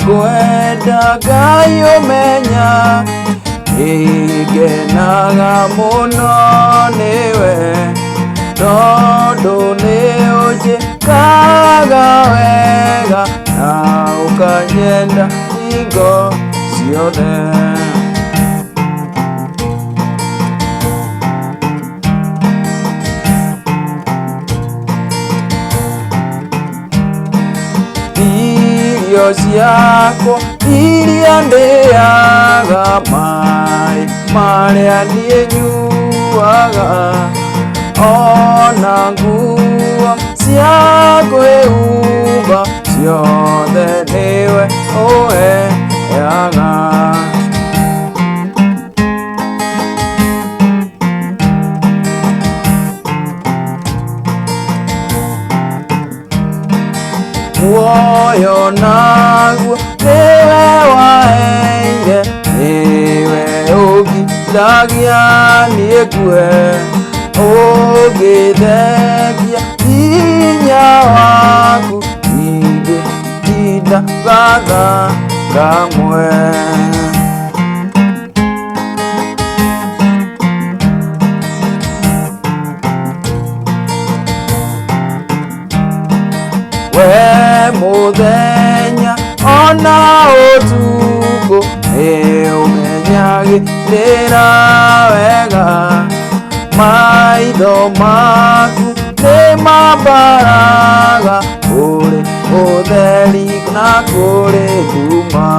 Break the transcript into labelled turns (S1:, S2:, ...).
S1: kwenda Ngai umenya ngenaga mũno nĩwe tondũ nĩũnjĩkaga wega na ũkanyenda hingo ciothe. Irio ciakwa iria ndĩaga, maĩ marĩa niĩ nyuaga, ona nguo cia kwĩhumba ciothe nĩwe ũheaga. Muoyo naguo nĩwe waheire, nĩwe ũnginyagia niĩ ngue, ũngĩthengia hinya waku ingĩtinda gatha kamwe. We mũthenya ona ũtukũ nĩũmenyagĩrĩra wega, maitho maku nĩmambaraga kũrĩ ũtheri na kũrĩ nduma.